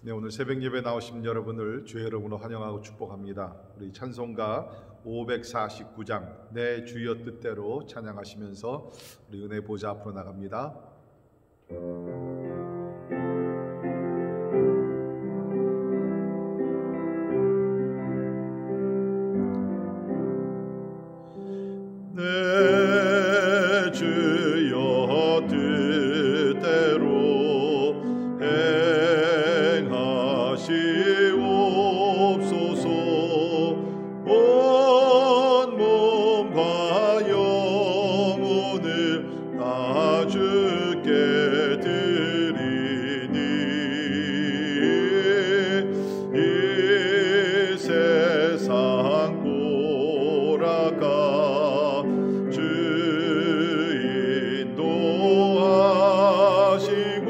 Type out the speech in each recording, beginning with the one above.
네, 오늘 새벽 예배 나오신 여러분을 주의 이름으로 환영하고 축복합니다. 우리 찬송가 549장 내 주여 뜻대로 찬양하시면서 우리 은혜 보좌 앞으로 나갑니다. 내 주여 뜻대로 행하시옵소서. 온 몸과 영혼을 다 주께 드리니 이 세상 돌아가 주 인도하시고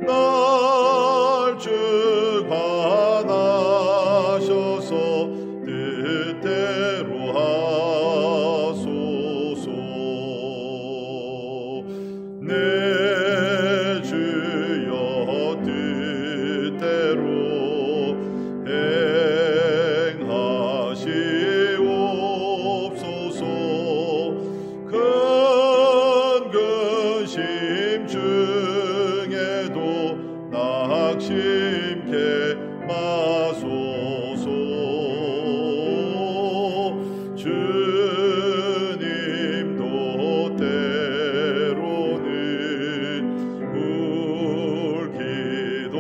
날 주관하셔서 뜻대로 하소서. 내 주여 뜻대로 행하시옵소서. 큰 근심 중에도 낙심케 마소서. 주님도 때로는 울기도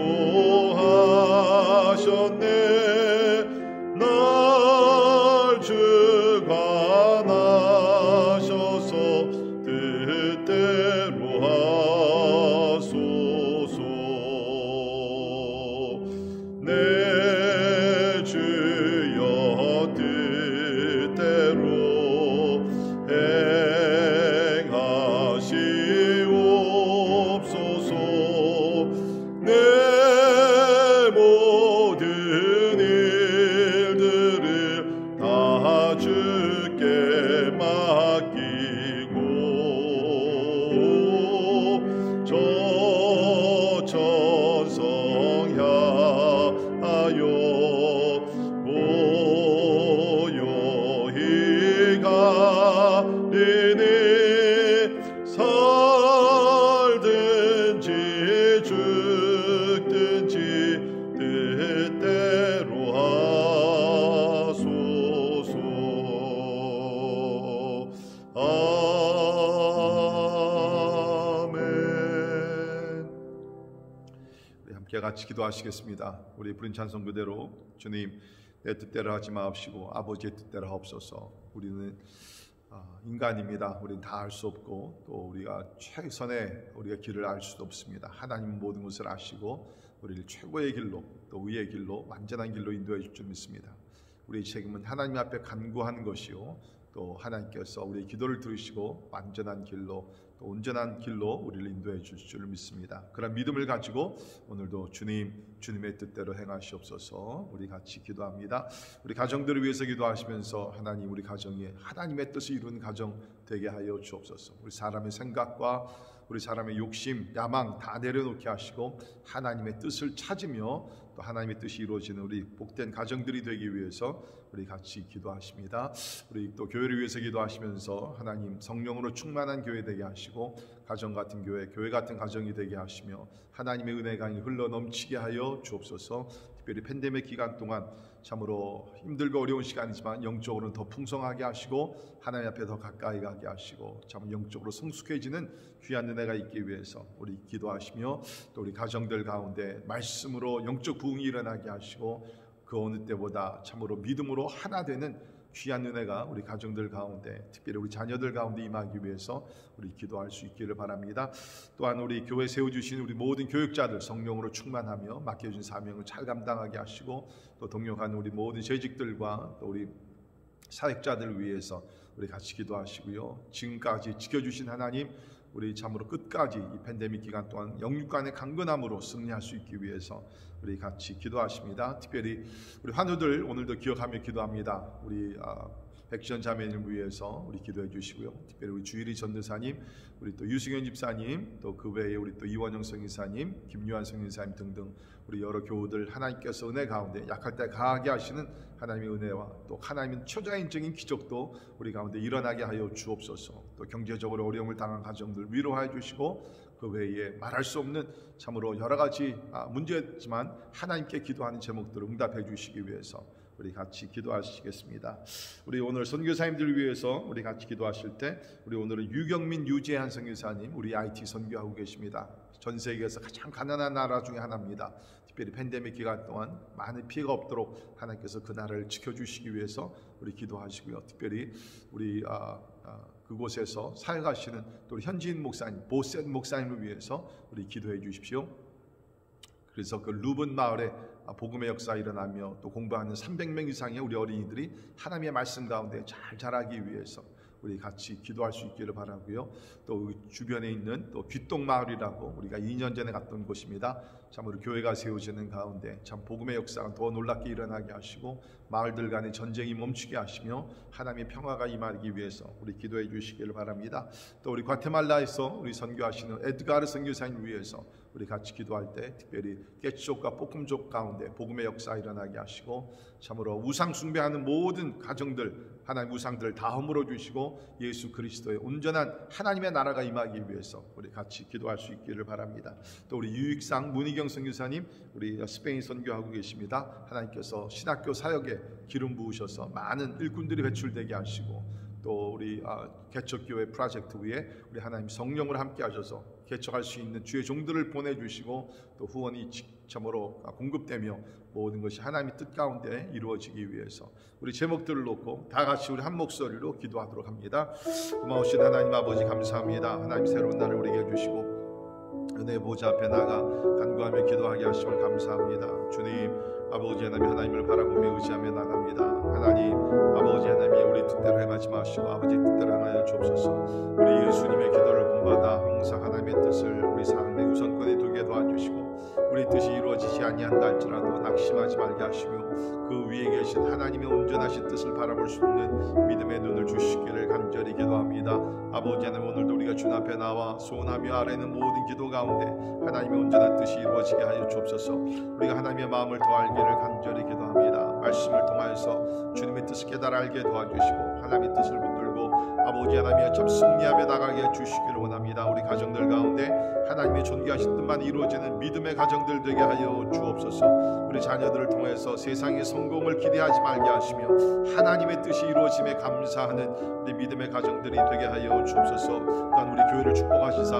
하셨네. 날 주관하셔서 뜻대로 하소서. 내 주여 뜻대로 행하시옵소서. 내 모든 일들을 다 주께 맡기고 저 천성 향하여 고요히 가리니 살든지 죽든지 뜻대로 하소서. 아멘. 우리 함께 같이 기도하시겠습니다. 우리 부른 찬송 그대로 주님 내 뜻대로 하지 마옵시고 아버지의 뜻대로 하옵소서. 우리는 인간입니다. 우리는 다 알 수 없고 또 우리가 최선의 우리가 길을 알 수도 없습니다. 하나님은 모든 것을 아시고 우리를 최고의 길로 또 의의 길로 완전한 길로 인도해 줄 줄 믿습니다. 우리의 책임은 하나님 앞에 간구하는 것이요 또 하나님께서 우리의 기도를 들으시고 완전한 길로 또 온전한 길로 우리를 인도해 줄 줄 믿습니다. 그런 믿음을 가지고 오늘도 주님의 뜻대로 행하시옵소서. 우리 같이 기도합니다. 우리 가정들을 위해서 기도하시면서 하나님 우리 가정이 하나님의 뜻을 이루는 가정 되게 하여 주옵소서. 우리 사람의 생각과 우리 사람의 욕심, 야망 다 내려놓게 하시고 하나님의 뜻을 찾으며 또 하나님의 뜻이 이루어지는 우리 복된 가정들이 되기 위해서 우리 같이 기도하십니다. 우리 또 교회를 위해서 기도하시면서 하나님 성령으로 충만한 교회 되게 하시고 가정 같은 교회, 교회 같은 가정이 되게 하시며 하나님의 은혜가 흘러 넘치게 하여 주옵소서. 특별히 팬데믹 기간 동안 참으로 힘들고 어려운 시간이지만 영적으로는 더 풍성하게 하시고 하나님 앞에 더 가까이 가게 하시고 참 영적으로 성숙해지는 귀한 은혜가 있기 위해서 우리 기도하시며 또 우리 가정들 가운데 말씀으로 영적 부흥이 일어나게 하시고 그 어느 때보다 참으로 믿음으로 하나 되는 귀한 은혜가 우리 가정들 가운데 특별히 우리 자녀들 가운데 임하기 위해서 우리 기도할 수 있기를 바랍니다. 또한 우리 교회 세워주신 우리 모든 교육자들 성령으로 충만하며 맡겨진 사명을 잘 감당하게 하시고 또 동역하는 우리 모든 재직들과 또 우리 사역자들을 위해서 우리 같이 기도하시고요. 지금까지 지켜주신 하나님 우리 참으로 끝까지 이 팬데믹 기간 동안 영육간의 강건함으로 승리할 수 있기 위해서 우리 같이 기도하십니다. 특별히 우리 환우들 오늘도 기억하며 기도합니다. 우리 백지연 자매님 위해서 우리 기도해 주시고요. 특별히 우리 주일이 전도사님, 우리 또 유승현 집사님, 또 그 외에 우리 또 이원영 성인사님, 김유한 성인사님 등등 우리 여러 교우들 하나님께서 은혜 가운데 약할 때 강하게 하시는 하나님의 은혜와 또 하나님의 초자연적인 기적도 우리 가운데 일어나게 하여 주옵소서. 또 경제적으로 어려움을 당한 가정들 위로하여 주시고 그 외에 말할 수 없는 참으로 여러 가지 문제지만 하나님께 기도하는 제목들을 응답해 주시기 위해서 우리 같이 기도하시겠습니다. 우리 오늘 선교사님들을 위해서 우리 같이 기도하실 때 우리 오늘은 유경민 유재한 선교사님 우리 IT 선교하고 계십니다. 전 세계에서 가장 가난한 나라 중에 하나입니다. 특별히 팬데믹 기간 동안 많은 피해가 없도록 하나님께서 그 나라를 지켜주시기 위해서 우리 기도하시고요. 특별히 우리 그곳에서 사역하시는 또 현지인 목사님 보센 목사님을 위해서 우리 기도해 주십시오. 그래서 그 루븐 마을에 복음의 역사 일어나며 또 공부하는 300명 이상의 우리 어린이들이 하나님의 말씀 가운데 잘 자라기 위해서 우리 같이 기도할 수 있기를 바라고요. 또 주변에 있는 또 귀똥마을이라고 우리가 2년 전에 갔던 곳입니다. 참 우리 교회가 세워지는 가운데 참 복음의 역사가 더 놀랍게 일어나게 하시고 마을들 간의 전쟁이 멈추게 하시며 하나님의 평화가 임하기 위해서 우리 기도해 주시기를 바랍니다. 또 우리 과테말라에서 우리 선교하시는 에드가르 선교사님 위해서 우리 같이 기도할 때 특별히 깨치족과 볶음족 가운데 복음의 역사 일어나게 하시고 참으로 우상 숭배하는 모든 가정들 하나님 우상들을 다 허물어 주시고 예수 그리스도의 온전한 하나님의 나라가 임하기 위해서 우리 같이 기도할 수 있기를 바랍니다. 또 우리 유익상 문희경 선교사님 우리 스페인 선교하고 계십니다. 하나님께서 신학교 사역에 기름 부으셔서 많은 일꾼들이 배출되게 하시고 또 우리 개척교회 프로젝트 위에 우리 하나님 성령을 함께 하셔서 개척할 수 있는 주의 종들을 보내주시고 또 후원이 참으로 공급되며 모든 것이 하나님의 뜻 가운데 이루어지기 위해서 우리 제목들을 놓고 다 같이 우리 한 목소리로 기도하도록 합니다. 고마우신 하나님 아버지 감사합니다. 하나님 새로운 날을 우리에게 주시고 은혜의 보좌 앞에 나가 간구하며 기도하게 하심을 감사합니다. 주님 아버지 하나님 하나님을 바라보며 의지하며 나갑니다. 하나님 아버지 하나님이 우리 뜻대로 행하지 마시고 아버지 뜻대로 행하여 주옵소서. 우리 예수님의 기도를 본받아 항상 하나님의 뜻을 우리 삶의 우선권에 두게 도와주시고 우리 뜻이 이루어지지 아니한다 할지라도 낙심하지 말게 하시며 그 위에 계신 하나님의 온전하신 뜻을 바라볼 수 있는 믿음의 눈을 주시기를 간절히 기도합니다. 아버지 하나님 오늘도 우리가 주님 앞에 나와 소원하며 아뢰는 모든 기도 가운데 하나님의 온전한 뜻이 이루어지게 하여 주옵소서. 우리가 하나님의 마음을 더 알기를 간절히 기도합니다. 말씀을 통하여서 주님의 뜻을 깨달아 알게 도와주시고 하나님의 뜻을 붙들고 아버지 하나님의 참 승리하며 나가게 해주시기를 원합니다. 우리 가정들 가운데 하나님의 존귀하신 뜻만 이루어지는 믿음의 가정들 되게 하여 주옵소서. 우리 자녀들을 통해서 세상의 성공을 기대하지 말게 하시며 하나님의 뜻이 이루어짐에 감사하는 우리 믿음의 가정들이 되게 하여 주옵소서. 또한 우리 교회를 축복하시사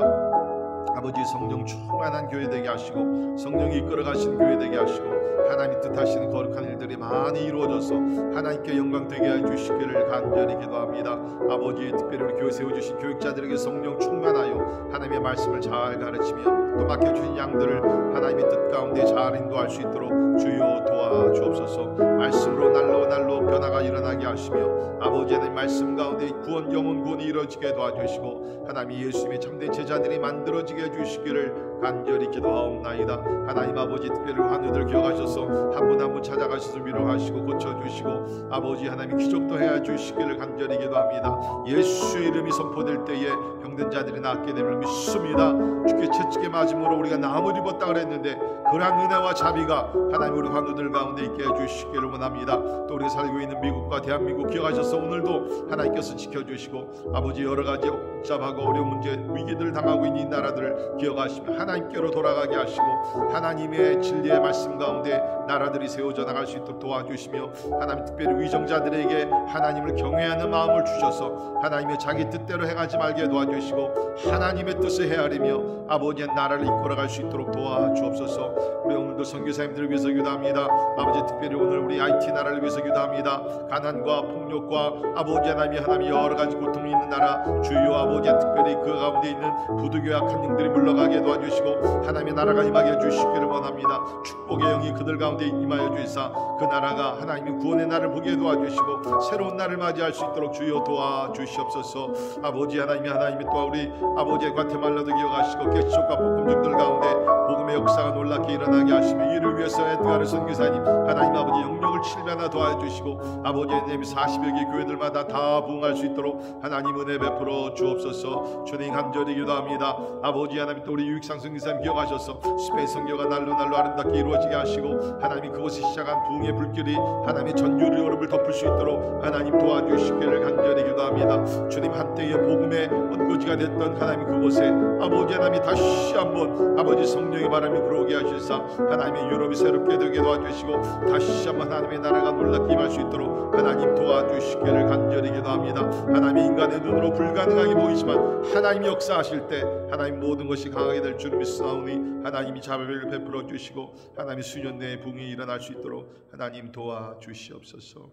아버지 성령 충만한 교회 되게 하시고 성령이 이끌어가시는 교회 되게 하시고 하나님 뜻하시는 거룩한 일들이 많이 이루어져서 하나님께 영광 되게 해주시기를 간절히 기도합니다. 아버지 특별히 우리 교회 세워주신 교육자들에게 성령 충만하여 하나님의 말씀을 잘 가르치며 또 맡겨주신 양들을 하나님의 뜻 가운데 잘 인도할 수 있도록 주여 도와주옵소서. 말씀으로 날로 변화가 일어나게 하시며 아버지 하나님 말씀 가운데 구원 영혼 구원이 이루어지게 도와주시고 하나님 예수님의 참된 제자들이 만들어지게 해주시기를 간절히 기도하옵나이다. 하나님 아버지 특별히 환우들 기억하셔서 한 분 한 분 찾아가셔서 위로하시고 고쳐주시고 아버지 하나님 기적도 해주시기를 간절히 기도합니다. 예수의 이름이 선포될 때에 병든 자들이 낫게 됨을 믿습니다. 주께 채찍에 맞음으로 우리가 나무 입었다 그랬는데 그러한 은혜와 자비가 하나님 우리 환우들 가운데 있게 해주시기를 원합니다. 또 우리 살고 있는 미국과 대한민국 기억하셔서 오늘도 하나님께서 지켜주시고 아버지 여러가지 복잡하고 어려운 문제 위기들을 당하고 있는 이 나라들을 기억하시며 하나님께로 돌아가게 하시고 하나님의 진리의 말씀 가운데 나라들이 세워져 나갈 수 있도록 도와주시며 하나님 특별히 위정자들에게 하나님을 경외하는 마음을 주셔서 하나님의 자기 뜻대로 행하지 말게 도와주시고 하나님의 뜻을 헤아리며 아버지의 나라를 이끌어갈 수 있도록 도와주옵소서. 우리 오늘도 선교사님들을 위해서 기도합니다. 아버지 특별히 오늘 우리 IT 나라를 위해서 기도합니다. 가난과 폭력과 아버지 하나님이 여러 가지 고통이 있는 나라 주여 아버지 특별히 그 가운데 있는 부득이와 약한 영들이 물러가게 도와주시고 하시고 하나님의 나라가 임하게 해주시기를 원합니다. 축복의 영이 그들 가운데 임하여 주시사 그 나라가 하나님의 구원의 날을 보게 도와주시고 새로운 날을 맞이할 수 있도록 주여 도와주시옵소서. 아버지 하나님이 또 우리 아버지의 과테말라도 기억하시고 개척과 복음족들 가운데 복음의 역사가 놀랍게 일어나게 하시며 이를 위해서 에드가르 선교사님 하나님 아버지 영역을 7배나 도와주시고 아버지 하나님 40여 개 교회들마다 다 부흥할 수 있도록 하나님 은혜 베풀어 주옵소서. 주님 간절히 기도합니다. 아버지 하나님 또 우리 유익상 선교사님 기억하셔서 스페인 선교가 날로 아름답게 이루어지게 하시고 하나님 그곳에 시작한 부흥의 불길이 하나님의 전 유럽을 덮을 수 있도록 하나님 도와주시기를 간절히 기도합니다. 주님 한때의 복음의 원고지가 됐던 하나님 그곳에 아버지 하나님이 다시 한번 아버지 성령의 바람이 불어오게 하실사 하나님의 유럽이 새롭게 되게 도와주시고 다시 한번 하나님의 나라가 놀랍게 임할 수 있도록 하나님 도와주시기를 간절히 기도합니다. 하나님이 인간의 눈으로 불가능하게 보이지만 하나님이 역사하실 때 하나님 모든 것이 강하게 될 줄 믿사오니 하나님이 자비를 베풀어 주시고 하나님의 수년 내에 부흥이 일어날 수 있도록 하나님 도와주시옵소서.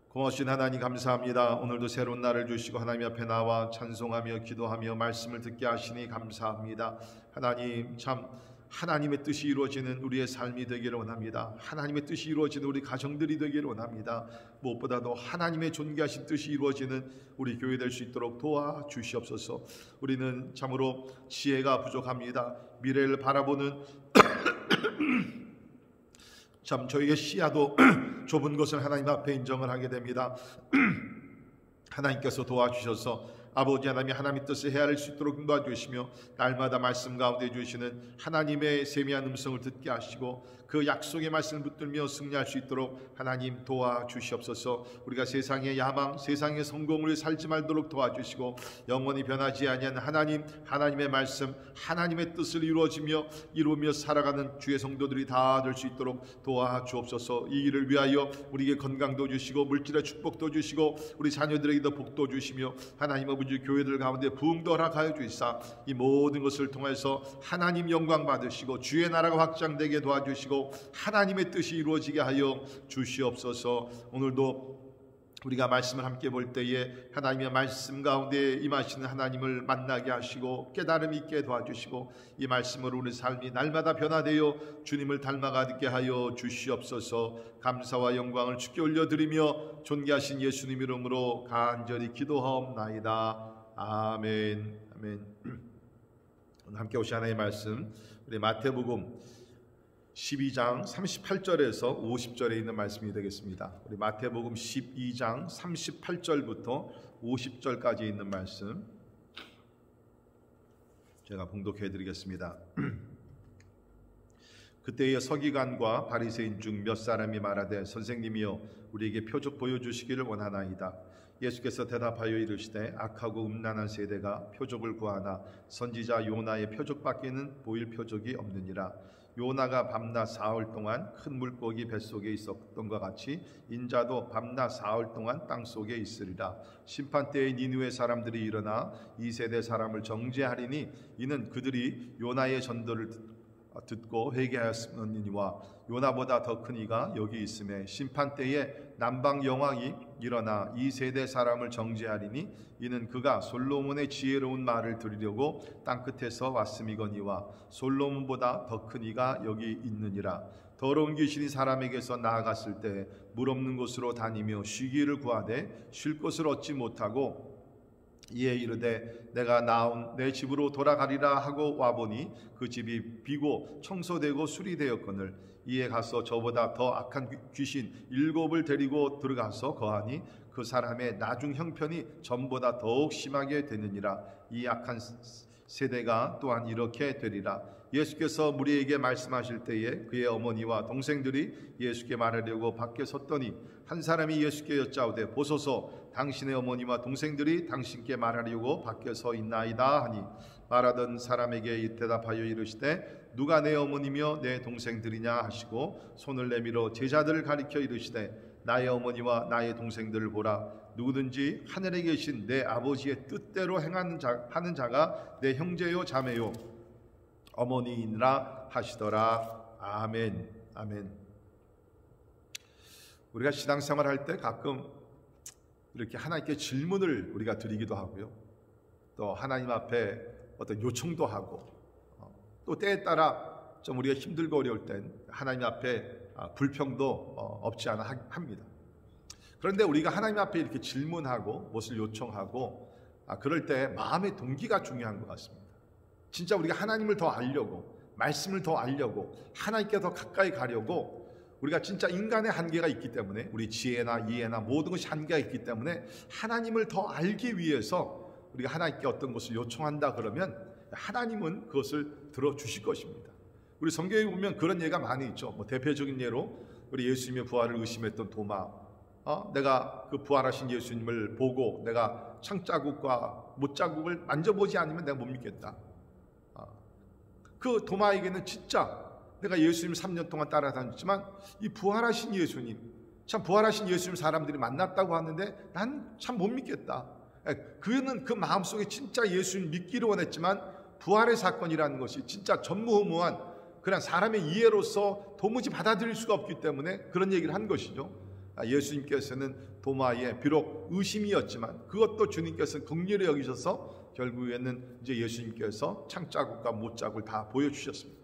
고마우신 하나님 감사합니다. 오늘도 새로운 날을 주시고 하나님 앞에 나와 찬송하며 기도하며 말씀을 듣게 하시니 감사합니다. 하나님 참 하나님의 뜻이 이루어지는 우리의 삶이 되기를 원합니다. 하나님의 뜻이 이루어지는 우리 가정들이 되기를 원합니다. 무엇보다도 하나님의 존귀하신 뜻이 이루어지는 우리 교회 될 수 있도록 도와주시옵소서. 우리는 참으로 지혜가 부족합니다. 미래를 바라보는 참 저희의 시야도 좁은 것을 하나님 앞에 인정을 하게 됩니다. 하나님께서 도와주셔서 아버지 하나님이 하나님의 뜻을 헤아릴 수 있도록 도와주시며 날마다 말씀 가운데 주시는 하나님의 세미한 음성을 듣게 하시고 그 약속의 말씀을 붙들며 승리할 수 있도록 하나님 도와주시옵소서. 우리가 세상의 야망, 세상의 성공을 살지 말도록 도와주시고 영원히 변하지 아니하는 하나님의 말씀, 하나님의 뜻을 이루며 살아가는 주의 성도들이 다 될 수 있도록 도와주옵소서. 이 일을 위하여 우리에게 건강도 주시고 물질의 축복도 주시고 우리 자녀들에게도 복도 주시며 하나님 아버지 교회들 가운데 부흥도 허락하여 주시사 이 모든 것을 통해서 하나님 영광 받으시고 주의 나라가 확장되게 도와주시고 하나님의 뜻이 이루어지게 하여 주시옵소서. 오늘도 우리가 말씀을 함께 볼 때에 하나님의 말씀 가운데 임하시는 하나님을 만나게 하시고 깨달음이 있게 도와주시고 이 말씀으로 우리 삶이 날마다 변화되어 주님을 닮아가게 하여 주시옵소서. 감사와 영광을 주께 올려드리며 존귀하신 예수님 이름으로 간절히 기도하옵나이다. 아멘. 아멘. 오늘 함께 오신 하나님의 말씀 우리 마태복음 12장 38절에서 50절에 있는 말씀이 되겠습니다. 우리 마태복음 12장 38절부터 50절까지 있는 말씀 제가 봉독해 드리겠습니다. 그때의 서기관과 바리새인 중 몇 사람이 말하되 선생님이여 우리에게 표적 보여주시기를 원하나이다. 예수께서 대답하여 이르시되 악하고 음란한 세대가 표적을 구하나 선지자 요나의 표적밖에는 보일 표적이 없느니라. 요나가 밤낮 사흘 동안 큰 물고기 뱃속에 있었던 것 같이 인자도 밤낮 사흘 동안 땅속에 있으리라. 심판때에 니느웨 사람들이 일어나 이 세대 사람을 정죄하리니 이는 그들이 요나의 전도를 듣고 회개하였으니와 요나보다 더 큰 이가 여기 있음에 심판때에 남방 여왕이 일어나 이 세대 사람을 정죄하리니 이는 그가 솔로몬의 지혜로운 말을 들으려고 땅끝에서 왔음이거니와 솔로몬보다 더 큰 이가 여기 있느니라. 더러운 귀신이 사람에게서 나아갔을 때 물 없는 곳으로 다니며 쉬기를 구하되 쉴 곳을 얻지 못하고 이에 이르되 내가 나온 내 집으로 돌아가리라 하고 와보니 그 집이 비고 청소되고 수리되었거늘 이에 가서 저보다 더 악한 귀신 7을 데리고 들어가서 거하니 그 사람의 나중 형편이 전보다 더욱 심하게 되느니라. 이 악한 세대가 또한 이렇게 되리라. 예수께서 무리에게 말씀하실 때에 그의 어머니와 동생들이 예수께 말하려고 밖에 섰더니 한 사람이 예수께 여짜오되 보소서 당신의 어머니와 동생들이 당신께 말하려고 밖에 서 있나이다 하니 말하던 사람에게 대답하여 이르시되 누가 내 어머니며 내 동생들이냐 하시고 손을 내밀어 제자들을 가리켜 이르시되 나의 어머니와 나의 동생들을 보라. 누구든지 하늘에 계신 내 아버지의 뜻대로 하는 자가 내 형제요 자매요 어머니이니라 하시더라. 아멘. 아멘. 우리가 신앙생활 할 때 가끔 이렇게 하나님께 질문을 우리가 드리기도 하고요. 또 하나님 앞에 어떤 요청도 하고 또 때에 따라 좀 우리가 힘들고 어려울 땐 하나님 앞에 불평도 없지 않아 합니다. 그런데 우리가 하나님 앞에 이렇게 질문하고 무엇을 요청하고 그럴 때 마음의 동기가 중요한 것 같습니다. 진짜 우리가 하나님을 더 알려고, 말씀을 더 알려고, 하나님께 더 가까이 가려고, 우리가 진짜 인간의 한계가 있기 때문에, 우리 지혜나 이해나 모든 것이 한계가 있기 때문에 하나님을 더 알기 위해서 우리가 하나님께 어떤 것을 요청한다 그러면 하나님은 그것을 들어주실 것입니다. 우리 성경에 보면 그런 예가 많이 있죠. 뭐 대표적인 예로 우리 예수님의 부활을 의심했던 도마, 내가 그 부활하신 예수님을 보고 내가 창자국과 못자국을 만져보지 않으면 내가 못 믿겠다. 그 도마에게는 진짜 내가 예수님 3년 동안 따라다녔지만 이 부활하신 예수님, 참 부활하신 예수님 사람들이 만났다고 하는데 난 참 못 믿겠다. 그는 그 마음속에 진짜 예수님 믿기를 원했지만 부활의 사건이라는 것이 진짜 전무후무한 그냥 사람의 이해로서 도무지 받아들일 수가 없기 때문에 그런 얘기를 한 것이죠. 예수님께서는 도마에 비록 의심이었지만 그것도 주님께서 긍휼히 여기셔서 결국에는 이제 예수님께서 창자국과 못자국을 다 보여주셨습니다.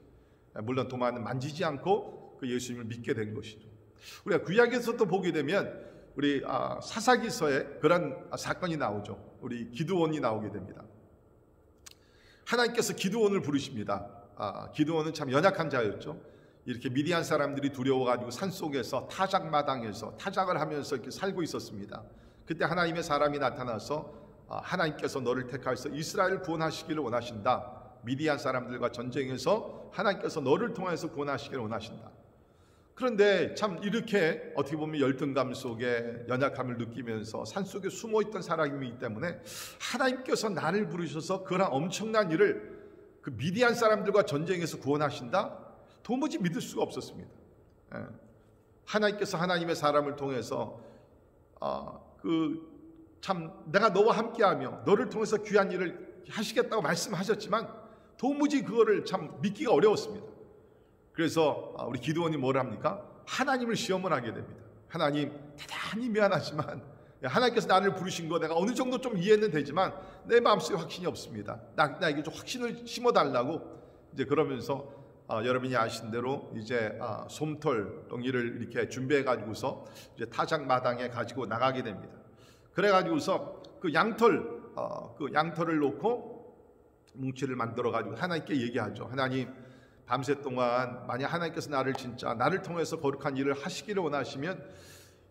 물론 도마는 만지지 않고 그 예수님을 믿게 된 것이죠. 우리가 구약에서도 보게 되면 우리 사사기서에 그런 사건이 나오죠. 우리 기드온이 나오게 됩니다. 하나님께서 기드온을 부르십니다. 기드온은 참 연약한 자였죠. 이렇게 미디안 사람들이 두려워가지고 산속에서 타작마당에서 타작을 하면서 이렇게 살고 있었습니다. 그때 하나님의 사람이 나타나서 하나님께서 너를 택하여서 이스라엘을 구원하시기를 원하신다. 미디안 사람들과 전쟁에서 하나님께서 너를 통해서 구원하시기를 원하신다. 그런데 참 이렇게 어떻게 보면 열등감 속에 연약함을 느끼면서 산속에 숨어있던 사람이기 때문에 하나님께서 나를 부르셔서 그런 엄청난 일을 그 미디안 사람들과 전쟁에서 구원하신다? 도무지 믿을 수가 없었습니다. 하나님께서 하나님의 사람을 통해서 참 내가 너와 함께하며 너를 통해서 귀한 일을 하시겠다고 말씀하셨지만 도무지 그거를 참 믿기가 어려웠습니다. 그래서 우리 기드온이 뭘 합니까? 하나님을 시험을 하게 됩니다. 하나님 대단히 미안하지만 하나님께서 나를 부르신 거 내가 어느 정도 좀 이해는 되지만 내 마음속에 확신이 없습니다. 나에게 좀 확신을 심어달라고 이제 그러면서 여러분이 아신 대로 이제 솜털 덩이를 이렇게 준비해 가지고서 이제 타작 마당에 가지고 나가게 됩니다. 그래 가지고서 그 양털을 놓고 뭉치를 만들어 가지고 하나님께 얘기하죠. 하나님 밤새 동안 만약 하나님께서 나를 통해서 거룩한 일을 하시기를 원하시면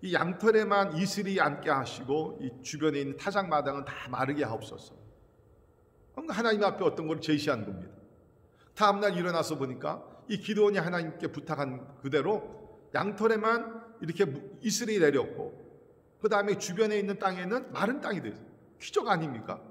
이 양털에만 이슬이 앉게 하시고 이 주변에 있는 타작 마당은 다 마르게 하옵소서. 하나님 앞에 어떤 걸 제시한 겁니다. 다음날 일어나서 보니까 이 기드온이 하나님께 부탁한 그대로 양털에만 이렇게 이슬이 내렸고 그 다음에 주변에 있는 땅에는 마른 땅이 됐어요. 기적 아닙니까?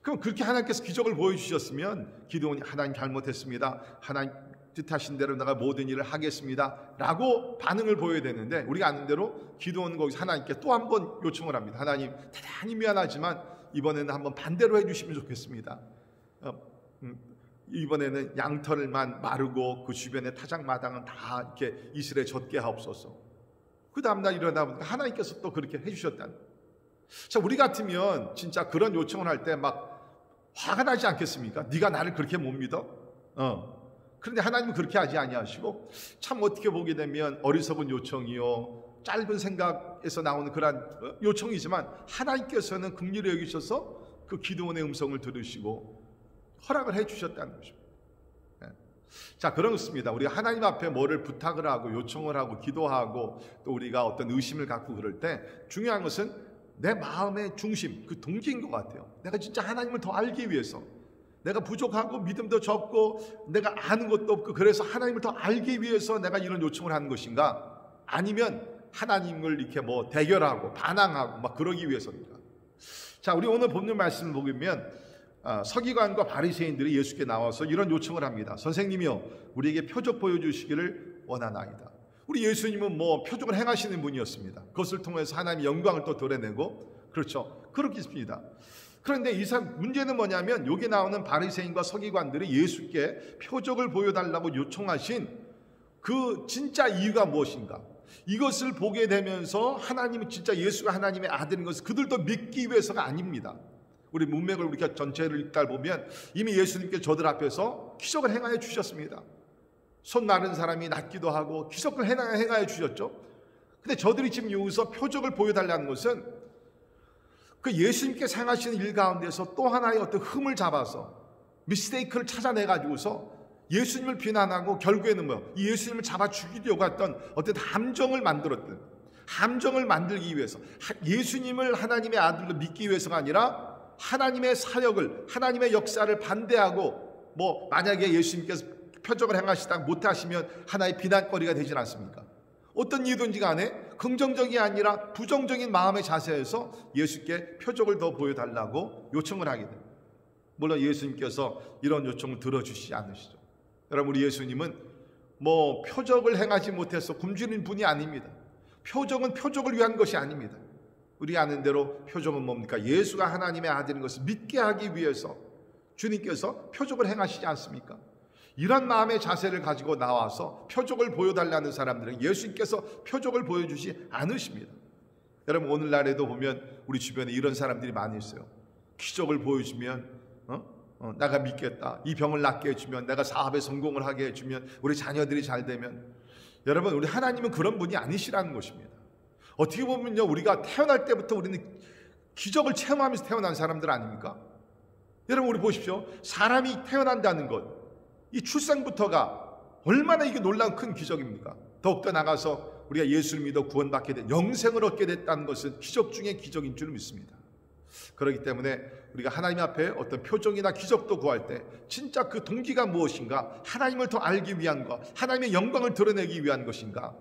그럼 그렇게 하나님께서 기적을 보여주셨으면 기드온이 하나님 잘못했습니다. 하나님 뜻하신 대로 내가 모든 일을 하겠습니다. 라고 반응을 보여야 되는데 우리가 아는 대로 기드온은 거기서 하나님께 또 한 번 요청을 합니다. 하나님 대단히 미안하지만 이번에는 한번 반대로 해주시면 좋겠습니다. 이번에는 양털만 마르고 그 주변의 타작마당은 다 이렇게 이슬에 젖게 하옵소서. 그 다음날 일어나 보니까 하나님께서 또 그렇게 해주셨다는. 자, 우리 같으면 진짜 그런 요청을 할 때 막 화가 나지 않겠습니까? 네가 나를 그렇게 못 믿어? 그런데 하나님은 그렇게 하지 아니하시고 참 어떻게 보게 되면 어리석은 요청이요 짧은 생각에서 나오는 그런 요청이지만 하나님께서는 긍휼히 여기셔서 그 기드온의 음성을 들으시고 허락을 해주셨다는 것입니다. 자, 그렇습니다. 우리가 하나님 앞에 뭐를 부탁을 하고 요청을 하고 기도하고 또 우리가 어떤 의심을 갖고 그럴 때 중요한 것은 내 마음의 중심, 그 동기인 것 같아요. 내가 진짜 하나님을 더 알기 위해서, 내가 부족하고 믿음도 적고 내가 아는 것도 없고 그래서 하나님을 더 알기 위해서 내가 이런 요청을 하는 것인가? 아니면 하나님을 이렇게 뭐 대결하고 반항하고 막 그러기 위해서인가? 자, 우리 오늘 본문 말씀을 보면 서기관과 바리새인들이 예수께 나와서 이런 요청을 합니다. 선생님이요, 우리에게 표적 보여주시기를 원하나이다. 우리 예수님은 뭐 표적을 행하시는 분이었습니다. 그것을 통해서 하나님의 영광을 또 드러내고 그렇죠. 그렇겠습니다. 그런데 문제는 뭐냐면 여기 나오는 바리새인과 서기관들이 예수께 표적을 보여달라고 요청하신 그 진짜 이유가 무엇인가? 이것을 보게 되면서 하나님이 진짜 예수가 하나님의 아들인 것을 그들도 믿기 위해서가 아닙니다. 우리 문맥을 우리가 전체를 읽다 보면 이미 예수님께서 저들 앞에서 기적을 행하여 주셨습니다. 손 마른 사람이 낫기도 하고 기적을 행하여 주셨죠. 근데 저들이 지금 여기서 표적을 보여달라는 것은 그 예수님께서 행하시는 일 가운데서 또 하나의 어떤 흠을 잡아서 미스테이크를 찾아내가지고서 예수님을 비난하고 결국에는 이 예수님을 잡아 죽이려고 했던 어떤 함정을 만들기 위해서, 예수님을 하나님의 아들로 믿기 위해서가 아니라 하나님의 사역을, 하나님의 역사를 반대하고 만약에 예수님께서 표적을 행하시다 못하시면 하나의 비난거리가 되지 않습니까? 어떤 이유든지 간에 긍정적이 아니라 부정적인 마음의 자세에서 예수께 표적을 더 보여달라고 요청을 하게 됩니다. 물론 예수님께서 이런 요청을 들어주시지 않으시죠. 여러분, 우리 예수님은 표적을 행하지 못해서 굶주린 분이 아닙니다. 표적은 표적을 위한 것이 아닙니다. 우리가 아는 대로 표적은 뭡니까? 예수가 하나님의 아들인 것을 믿게 하기 위해서 주님께서 표적을 행하시지 않습니까? 이런 마음의 자세를 가지고 나와서 표적을 보여달라는 사람들은 예수님께서 표적을 보여주지 않으십니다. 여러분, 오늘날에도 보면 우리 주변에 이런 사람들이 많이 있어요. 기적을 보여주면 내가 믿겠다, 이 병을 낫게 해주면, 내가 사업에 성공을 하게 해주면, 우리 자녀들이 잘 되면. 여러분, 우리 하나님은 그런 분이 아니시라는 것입니다. 어떻게 보면요, 우리가 태어날 때부터 우리는 기적을 체험하면서 태어난 사람들 아닙니까? 여러분, 우리 보십시오. 사람이 태어난다는 것, 이 출생부터가 얼마나 이게 놀라운 큰 기적입니까? 더욱더 나가서 우리가 예수를 믿어 구원받게 된, 영생을 얻게 됐다는 것은 기적 중에 기적인 줄 믿습니다. 그렇기 때문에 우리가 하나님 앞에 어떤 표적이나 기적도 구할 때 진짜 그 동기가 무엇인가? 하나님을 더 알기 위한 것, 하나님의 영광을 드러내기 위한 것인가?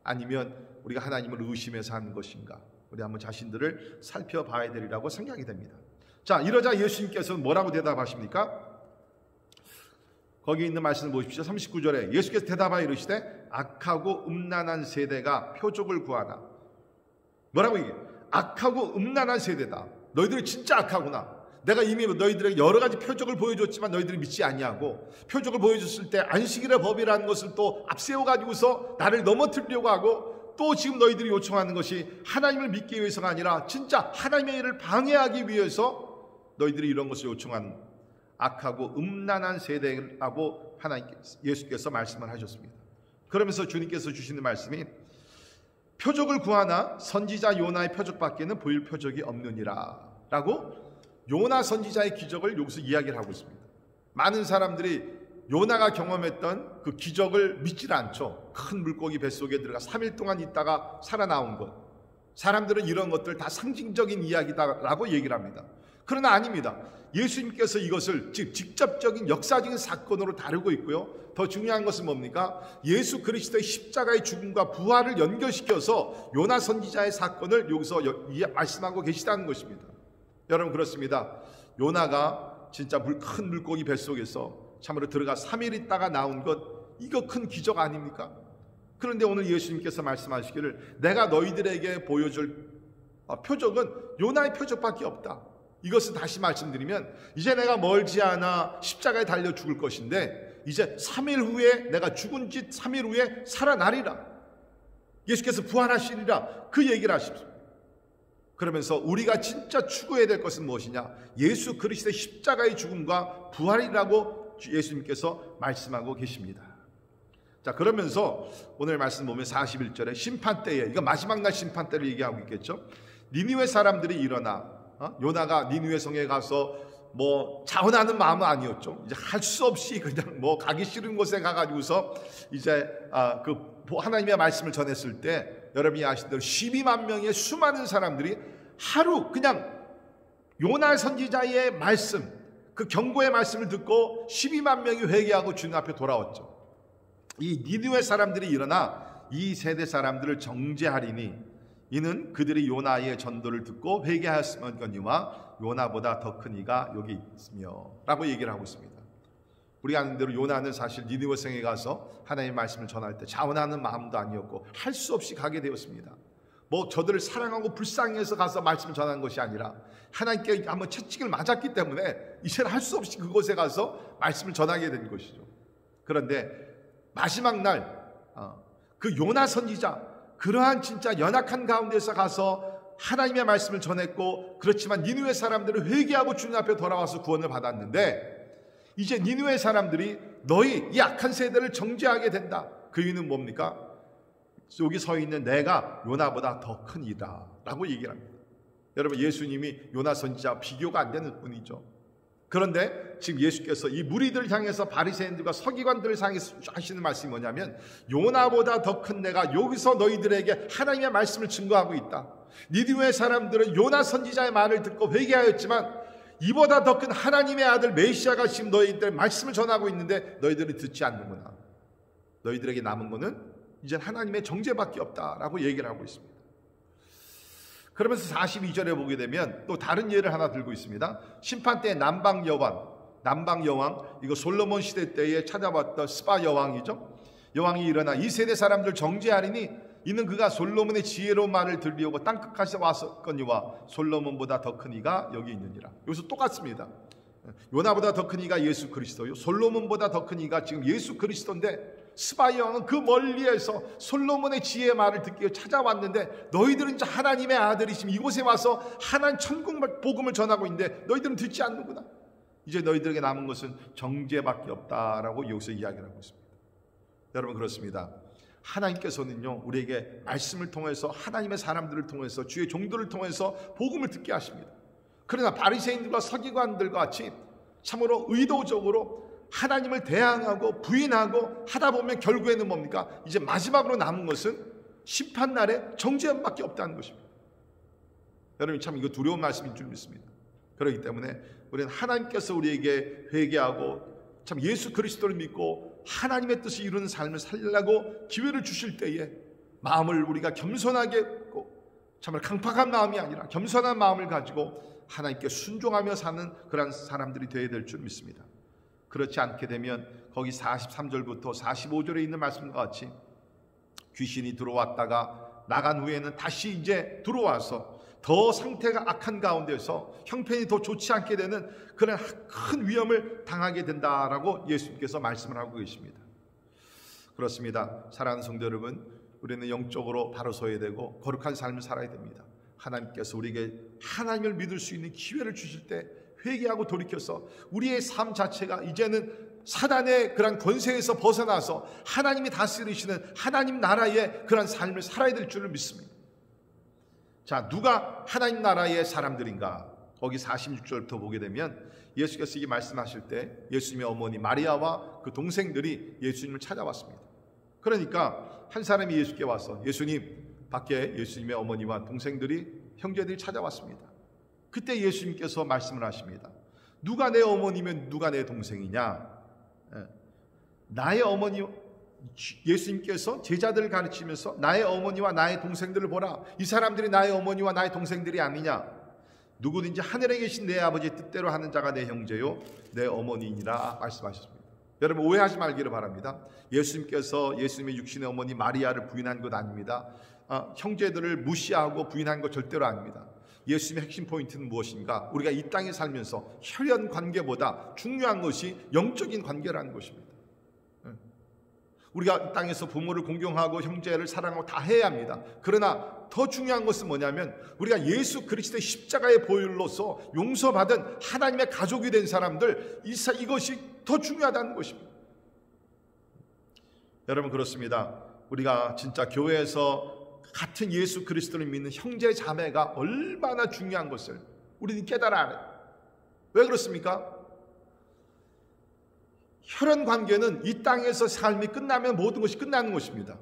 아니면 우리가 하나님을 의심해서 하는 것인가? 우리 한번 자신들을 살펴봐야 되리라고 생각이 됩니다. 자, 이러자 예수님께서는 뭐라고 대답하십니까? 거기 있는 말씀을 보십시오. 39절에 예수께서 대답하여 이르시되 악하고 음란한 세대가 표적을 구하나. 뭐라고 얘기해요? 악하고 음란한 세대다. 너희들이 진짜 악하구나. 내가 이미 너희들에게 여러 가지 표적을 보여줬지만 너희들이 믿지 아니하고, 표적을 보여줬을 때 안식일의 법이라는 것을 또 앞세워가지고서 나를 넘어뜨리려고 하고, 또 지금 너희들이 요청하는 것이 하나님을 믿기 위해서가 아니라 진짜 하나님의 일을 방해하기 위해서 너희들이 이런 것을 요청하는 악하고 음란한 세대라고 예수께서 말씀을 하셨습니다. 그러면서 주님께서 주시는 말씀이 표적을 구하나 선지자 요나의 표적밖에는 보일 표적이 없느니라 라고 요나 선지자의 기적을 여기서 이야기를 하고 있습니다. 많은 사람들이 요나가 경험했던 그 기적을 믿질 않죠. 큰 물고기 뱃속에 들어가 3일 동안 있다가 살아나온 것, 사람들은 이런 것들 다 상징적인 이야기다라고 얘기를 합니다. 그러나 아닙니다. 예수님께서 이것을 직접적인 역사적인 사건으로 다루고 있고요. 더 중요한 것은 뭡니까? 예수 그리스도의 십자가의 죽음과 부활을 연결시켜서 요나 선지자의 사건을 여기서 말씀하고 계시다는 것입니다. 여러분, 그렇습니다. 요나가 진짜 큰 물고기 뱃속에서 참으로 들어가 3일 있다가 나온 것, 이거 큰 기적 아닙니까? 그런데 오늘 예수님께서 말씀하시기를 내가 너희들에게 보여줄 표적은 요나의 표적밖에 없다. 이것은 다시 말씀드리면 이제 내가 멀지 않아 십자가에 달려 죽을 것인데 이제 3일 후에 내가 죽은 지 3일 후에 살아나리라. 예수께서 부활하시리라. 그 얘기를 하십시오. 그러면서 우리가 진짜 추구해야 될 것은 무엇이냐? 예수 그리스도의 십자가의 죽음과 부활이라고 예수님께서 말씀하고 계십니다. 자, 그러면서 오늘 말씀 보면 41절에 심판때에, 이거 마지막 날 심판때를 얘기하고 있겠죠. 니느웨 사람들이 일어나, 요나가 니느웨 성에 가서 자원하는 마음은 아니었죠. 이제 할 수 없이 그냥 가기 싫은 곳에 가가지고서 이제 하나님의 말씀을 전했을 때 여러분이 아시는 대로 12만 명의 수많은 사람들이 하루 그냥 요나 선지자의 말씀, 그 경고의 말씀을 듣고 12만 명이 회개하고 주님 앞에 돌아왔죠. 이 니느웨 사람들이 일어나 이 세대 사람들을 정죄하리니 이는 그들이 요나의 전도를 듣고 회개하였으니와 요나보다 더 큰 이가 여기 있으며 라고 얘기를 하고 있습니다. 우리가 아는 대로 요나는 사실 니느웨 성에 가서 하나님의 말씀을 전할 때 자원하는 마음도 아니었고 할 수 없이 가게 되었습니다. 저들을 사랑하고 불쌍해서 가서 말씀을 전하는 것이 아니라 하나님께 한번 채찍을 맞았기 때문에 이제는 할 수 없이 그곳에 가서 말씀을 전하게 된 것이죠. 그런데 마지막 날 그 요나 선지자, 그러한 진짜 연약한 가운데서 가서 하나님의 말씀을 전했고, 그렇지만 니느웨 사람들은 회개하고 주님 앞에 돌아와서 구원을 받았는데, 이제 니느웨 사람들이 너희 이 악한 세대를 정죄하게 된다. 그 이유는 뭡니까? 여기 서 있는 내가 요나보다 더 큰 이다 라고 얘기를 합니다. 여러분, 예수님이 요나 선지자 비교가 안 되는 분이죠. 그런데 지금 예수께서 이 무리들 향해서 바리새인들과 서기관들을 향해서 하시는 말씀이 뭐냐면, 요나보다 더 큰 내가 여기서 너희들에게 하나님의 말씀을 증거하고 있다. 니느웨 사람들은 요나 선지자의 말을 듣고 회개하였지만 이보다 더 큰 하나님의 아들 메시아가 지금 너희들 말씀을 전하고 있는데 너희들이 듣지 않는구나. 너희들에게 남은 것은 이제 하나님의 정죄밖에 없다라고 얘기를 하고 있습니다. 그러면서 42절에 보게 되면 또 다른 예를 하나 들고 있습니다. 심판 때 남방 여왕, 이거 솔로몬 시대 때에 찾아봤던 스바 여왕이죠. 여왕이 일어나 이 세대 사람들 정죄하리니 이는 그가 솔로몬의 지혜로운 말을 들리오고 땅끝까지 왔었거니와 솔로몬보다 더 큰 이가 여기 있느니라. 여기서 똑같습니다. 요나보다 더 큰 이가 예수 그리스도요, 솔로몬보다 더 큰 이가 지금 예수 그리스도인데, 스바 여왕은 그 멀리에서 솔로몬의 지혜의 말을 듣기 위해 찾아왔는데, 너희들은 이제 하나님의 아들이시면 이곳에 와서 하나님 천국 복음을 전하고 있는데 너희들은 듣지 않는구나. 이제 너희들에게 남은 것은 정죄밖에 없다라고 여기서 이야기를 하고 있습니다. 여러분, 그렇습니다. 하나님께서는요, 우리에게 말씀을 통해서, 하나님의 사람들을 통해서, 주의 종들을 통해서 복음을 듣게 하십니다. 그러나 바리새인들과 서기관들과 같이 참으로 의도적으로 하나님을 대항하고 부인하고 하다 보면 결국에는 뭡니까? 이제 마지막으로 남은 것은 심판날에 정죄밖에 없다는 것입니다. 여러분, 참 이거 두려운 말씀인 줄 믿습니다. 그렇기 때문에 우리는 하나님께서 우리에게 회개하고 참 예수 그리스도를 믿고 하나님의 뜻을 이루는 삶을 살려고 기회를 주실 때에 마음을 우리가 겸손하게, 참으로 강팍한 마음이 아니라 겸손한 마음을 가지고 하나님께 순종하며 사는 그런 사람들이 되어야 될 줄 믿습니다. 그렇지 않게 되면 거기 43절부터 45절에 있는 말씀과 같이 귀신이 들어왔다가 나간 후에는 다시 이제 들어와서 더 상태가 악한 가운데서 형편이 더 좋지 않게 되는 그런 큰 위험을 당하게 된다라고 예수님께서 말씀을 하고 계십니다. 그렇습니다. 사랑하는 성도 여러분, 우리는 영적으로 바로 서야 되고 거룩한 삶을 살아야 됩니다. 하나님께서 우리에게 하나님을 믿을 수 있는 기회를 주실 때 회개하고 돌이켜서 우리의 삶 자체가 이제는 사단의 그런 권세에서 벗어나서 하나님이 다스리시는 하나님 나라의 그런 삶을 살아야 될 줄을 믿습니다. 자, 누가 하나님 나라의 사람들인가? 거기 46절부터 보게 되면 예수께서 이 말씀하실 때 예수님의 어머니 마리아와 그 동생들이 예수님을 찾아왔습니다. 그러니까 한 사람이 예수께 와서, 예수님, 밖에 예수님의 어머니와 동생들이, 형제들이 찾아왔습니다. 그때 예수님께서 말씀을 하십니다. 누가 내 어머니면 누가 내 동생이냐? 나의 어머니, 예수님께서 제자들을 가르치면서 나의 어머니와 나의 동생들을 보라. 이 사람들이 나의 어머니와 나의 동생들이 아니냐? 누구든지 하늘에 계신 내 아버지의 뜻대로 하는 자가 내 형제요 내 어머니니라 말씀하셨습니다. 여러분, 오해하지 말기를 바랍니다. 예수님께서 예수님의 육신의 어머니 마리아를 부인한 것 아닙니다. 형제들을 무시하고 부인한 것 절대로 아닙니다. 예수님의 핵심 포인트는 무엇인가? 우리가 이 땅에 살면서 혈연 관계보다 중요한 것이 영적인 관계라는 것입니다. 우리가 이 땅에서 부모를 공경하고 형제를 사랑하고 다 해야 합니다. 그러나 더 중요한 것은 뭐냐면 우리가 예수 그리스도의 십자가의 보혈로서 용서받은 하나님의 가족이 된 사람들, 이것이 더 중요하다는 것입니다. 여러분, 그렇습니다. 우리가 진짜 교회에서 같은 예수 그리스도를 믿는 형제 자매가 얼마나 중요한 것을 우리는 깨달아야 해요. 왜 그렇습니까? 혈연 관계는 이 땅에서 삶이 끝나면 모든 것이 끝나는 것입니다.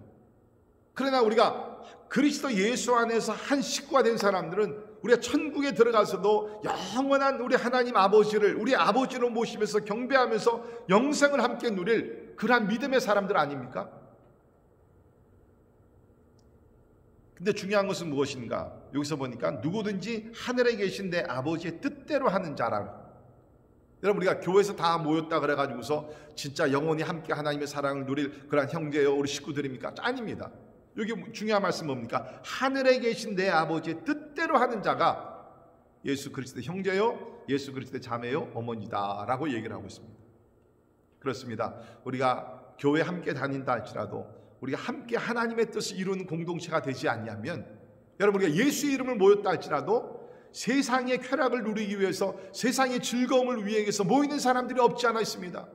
그러나 우리가 그리스도 예수 안에서 한 식구가 된 사람들은 우리가 천국에 들어가서도 영원한 우리 하나님 아버지를 우리 아버지로 모시면서 경배하면서 영생을 함께 누릴 그러한 믿음의 사람들 아닙니까? 근데 중요한 것은 무엇인가? 여기서 보니까 누구든지 하늘에 계신 내 아버지의 뜻대로 하는 자라. 여러분, 우리가 교회에서 다 모였다 그래가지고서 진짜 영원히 함께 하나님의 사랑을 누릴 그런 형제요 우리 식구들입니까? 아닙니다. 여기 중요한 말씀 뭡니까? 하늘에 계신 내 아버지의 뜻대로 하는 자가 예수 그리스도의 형제요 예수 그리스도의 자매요 어머니다 라고 얘기를 하고 있습니다. 그렇습니다. 우리가 교회 함께 다닌다 할지라도 우리가 함께 하나님의 뜻을 이루는 공동체가 되지 않냐면 여러분, 우리가 예수의 이름을 모였다 할지라도 세상의 쾌락을 누리기 위해서, 세상의 즐거움을 위해서 모이는 사람들이 없지 않아 있습니다.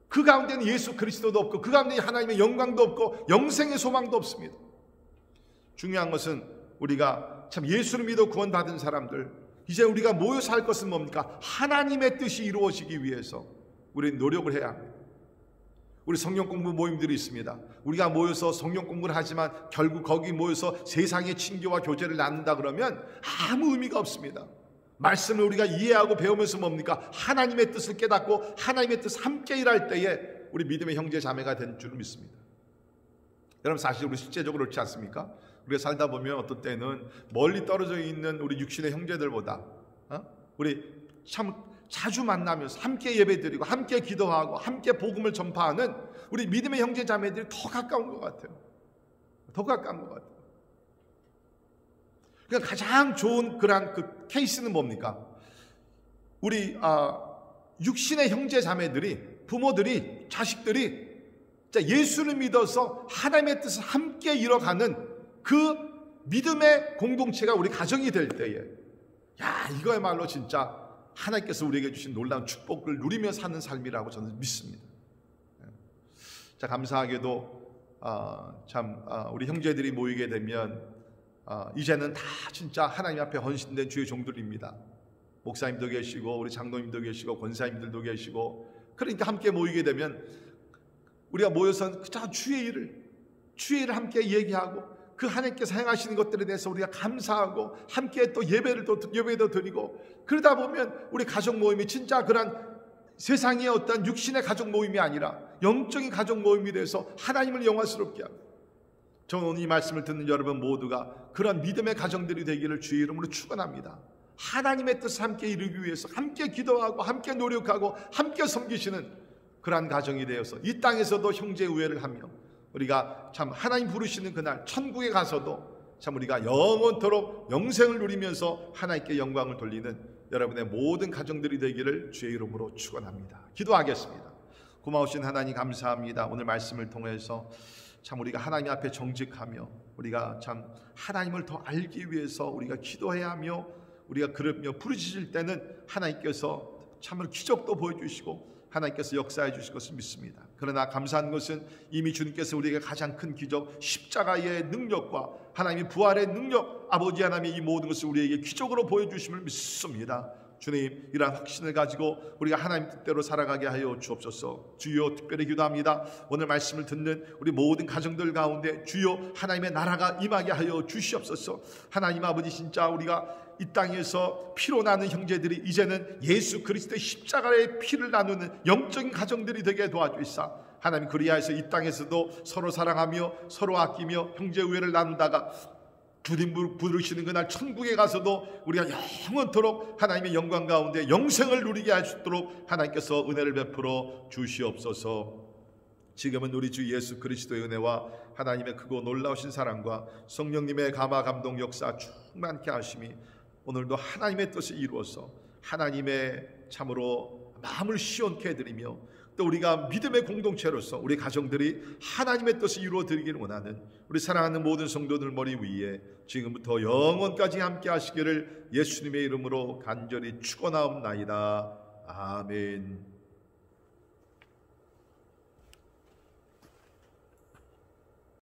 그 가운데는 예수 그리스도도 없고, 그 가운데 하나님의 영광도 없고, 영생의 소망도 없습니다. 중요한 것은 우리가 참 예수를 믿어 구원받은 사람들, 이제 우리가 모여서 할 것은 뭡니까? 하나님의 뜻이 이루어지기 위해서 우리는 노력을 해야 합니다. 우리 성경 공부 모임들이 있습니다. 우리가 모여서 성경 공부를 하지만 결국 거기 모여서 세상의 친교와 교제를 나눈다 그러면 아무 의미가 없습니다. 말씀을 우리가 이해하고 배우면서 뭡니까? 하나님의 뜻을 깨닫고 하나님의 뜻 함께 일할 때에 우리 믿음의 형제 자매가 된 줄 믿습니다. 여러분, 사실 우리 실제적으로 그렇지 않습니까? 우리가 살다 보면 어떤 때는 멀리 떨어져 있는 우리 육신의 형제들보다 우리 참 자주 만나면서 함께 예배드리고 함께 기도하고 함께 복음을 전파하는 우리 믿음의 형제 자매들이 더 가까운 것 같아요. 더 가까운 것 같아요. 그러니까 가장 좋은 그런 그 케이스는 뭡니까? 우리 육신의 형제 자매들이, 부모들이, 자식들이 예수를 믿어서 하나님의 뜻을 함께 이뤄가는 그 믿음의 공동체가 우리 가정이 될 때에, 야, 이거야말로 진짜 하나님께서 우리에게 주신 놀라운 축복을 누리며 사는 삶이라고 저는 믿습니다. 자, 감사하게도 우리 형제들이 모이게 되면 이제는 다 진짜 하나님 앞에 헌신된 주의 종들입니다. 목사님도 계시고 우리 장로님도 계시고 권사님들도 계시고, 그러니까 함께 모이게 되면 우리가 모여서 주의 일을 함께 얘기하고 그 하나님께서 행하시는 것들에 대해서 우리가 감사하고 함께 또 예배도 드리고, 그러다 보면 우리 가족 모임이 진짜 그런 세상의 어떤 육신의 가족 모임이 아니라 영적인 가족 모임이 돼서 하나님을 영화스럽게 하고, 저는 오늘 이 말씀을 듣는 여러분 모두가 그런 믿음의 가정들이 되기를 주의 이름으로 축원합니다. 하나님의 뜻을 함께 이루기 위해서 함께 기도하고 함께 노력하고 함께 섬기시는 그러한 가정이 되어서 이 땅에서도 형제 우애를 하며 우리가 참 하나님 부르시는 그날 천국에 가서도 참 우리가 영원토록 영생을 누리면서 하나님께 영광을 돌리는 여러분의 모든 가정들이 되기를 주의 이름으로 축원합니다. 기도하겠습니다. 고마우신 하나님 감사합니다. 오늘 말씀을 통해서 참 우리가 하나님 앞에 정직하며 우리가 참 하나님을 더 알기 위해서 우리가 기도해야 하며 우리가 그러며 부르짖을 때는 하나님께서 참으로 기적도 보여주시고 하나님께서 역사해 주실 것을 믿습니다. 그러나 감사한 것은 이미 주님께서 우리에게 가장 큰 기적, 십자가의 능력과 하나님의 부활의 능력, 아버지 하나님의 이 모든 것을 우리에게 기적으로 보여주심을 믿습니다. 주님, 이러한 확신을 가지고 우리가 하나님 뜻대로 살아가게 하여 주옵소서. 주여, 특별히 기도합니다. 오늘 말씀을 듣는 우리 모든 가정들 가운데 주여 하나님의 나라가 임하게 하여 주시옵소서. 하나님 아버지, 진짜 우리가 이 땅에서 피로 나는 형제들이 이제는 예수 그리스도의 십자가의 피를 나누는 영적인 가정들이 되게 도와주시사 하나님, 그리하여서 이 땅에서도 서로 사랑하며 서로 아끼며 형제 우애를 나누다가 주님 부르시는 그날 천국에 가서도 우리가 영원토록 하나님의 영광 가운데 영생을 누리게 하시도록 하나님께서 은혜를 베풀어 주시옵소서. 지금은 우리 주 예수 그리스도의 은혜와 하나님의 크고 놀라우신 사랑과 성령님의 감화 감동 역사 충만케 하심이 오늘도 하나님의 뜻을 이루어서 하나님의 참으로 마음을 시원케 해드리며 또 우리가 믿음의 공동체로서 우리 가정들이 하나님의 뜻을 이루어드리기를 원하는 우리 사랑하는 모든 성도들 머리 위에 지금부터 영원까지 함께 하시기를 예수님의 이름으로 간절히 축원하옵나이다. 아멘.